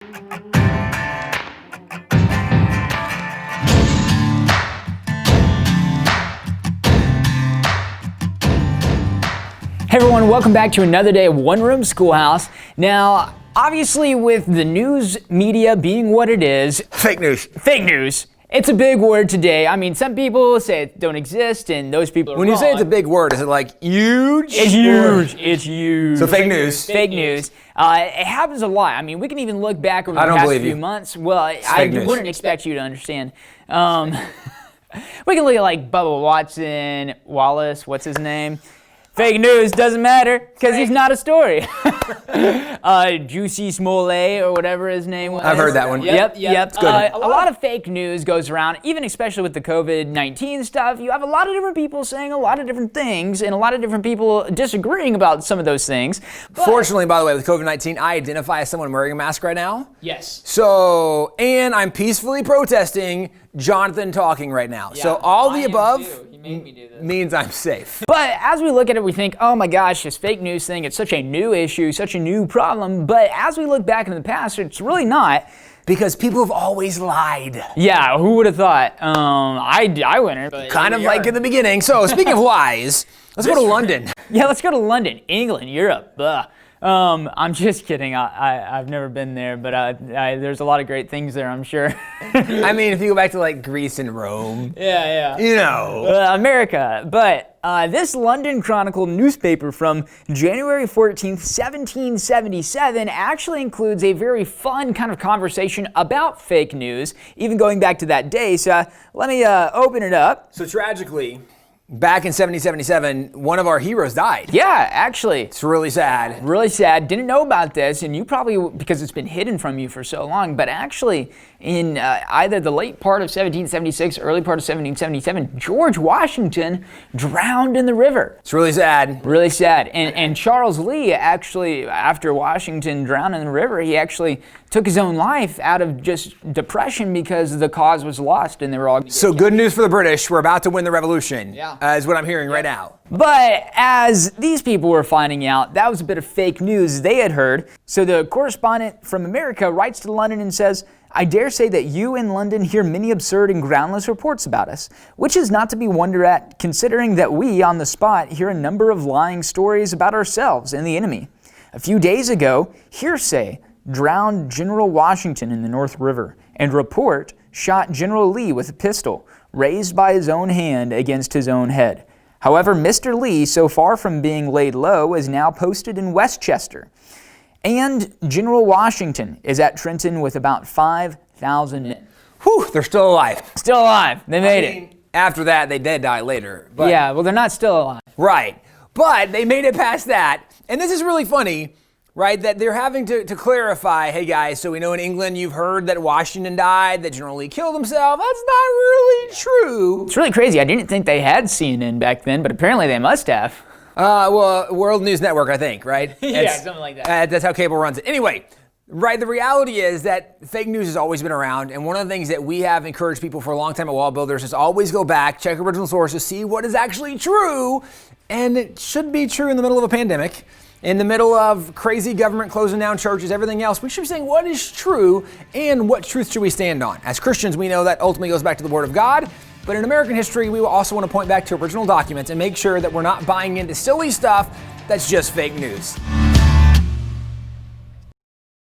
Hey everyone, welcome back to another day of One Room Schoolhouse. Now, obviously with the news media being what it is, Fake news. It's a big word today. I mean, some people say it don't exist, and those people are When wrong. you say it's a big word, is it like huge? It's huge. It's huge. So fake news. Fake news. It happens a lot. I mean, we can even look back over the past few months. Well, I wouldn't expect you to understand. We can look at like Bubba Watson, Wallace, what's his name? Fake news, doesn't matter, because he's not a story. Juicy Smollett, or whatever his name was. I've heard that one. Yep. It's good. A lot of fake news goes around, even especially with the COVID-19 stuff. You have a lot of different people saying a lot of different things, and a lot of different people disagreeing about some of those things. Fortunately, by the way, with COVID-19, I identify as someone wearing a mask right now. Yes. So, and I'm peacefully protesting Jonathan talking right now. Yeah, so all the I am above too. He made me do this. means I'm safe. But as we look at it, we think, oh my gosh, this fake news thing, it's such a new issue, such a new problem. But as we look back in the past, it's really not. Because people have always lied. Yeah, who would have thought? I wouldn't. But Kind of like in the beginning. So speaking of lies, let's go to London. Yeah, let's go to London, England, Europe. I'm just kidding. I've never been there, but there's a lot of great things there, I'm sure. I mean, if you go back to like Greece and Rome. Yeah. You know. America. But this London Chronicle newspaper from January 14th, 1777 actually includes a very fun kind of conversation about fake news, even going back to that day. So let me open it up. So tragically, back in 1777, one of our heroes died. Yeah, actually. It's really sad. Really sad. Didn't know about this, and you probably, because it's been hidden from you for so long, but actually in either the late part of 1776, early part of 1777, George Washington drowned in the river. It's really sad. Really sad. And Charles Lee actually, after Washington drowned in the river, he actually took his own life out of just depression because the cause was lost and they were all... So good news for the British. We're about to win the revolution. Yeah. Is what I'm hearing right now. But as these people were finding out, that was a bit of fake news they had heard. So the correspondent from America writes to London and says, I dare say that you in London hear many absurd and groundless reports about us, which is not to be wondered at, considering that we, on the spot, hear a number of lying stories about ourselves and the enemy. A few days ago, hearsay drowned General Washington in the North River, and report shot General Lee with a pistol, raised by his own hand against his own head. However, Mr. Lee, so far from being laid low, is now posted in Westchester. And General Washington is at Trenton with about 5,000 men. Whew, they're still alive. Still alive. They made it. After that, they did die later. But, yeah, well, they're not still alive. Right. But they made it past that. And this is really funny, right? That they're having to clarify, hey guys, so we know in England you've heard that Washington died, that General Lee killed himself. That's not really true. It's really crazy. I didn't think they had CNN back then, but apparently they must have. Well, World News Network, I think, right? Yeah, something like that. That's how cable runs it. Anyway, right, the reality is that fake news has always been around, and one of the things that we have encouraged people for a long time at WallBuilders is always go back, check original sources, see what is actually true, and it should be true in the middle of a pandemic, in the middle of crazy government closing down churches, everything else. We should be saying what is true and what truth should we stand on. As Christians, we know that ultimately goes back to the Word of God. But in American history, we will also want to point back to original documents and make sure that we're not buying into silly stuff that's just fake news.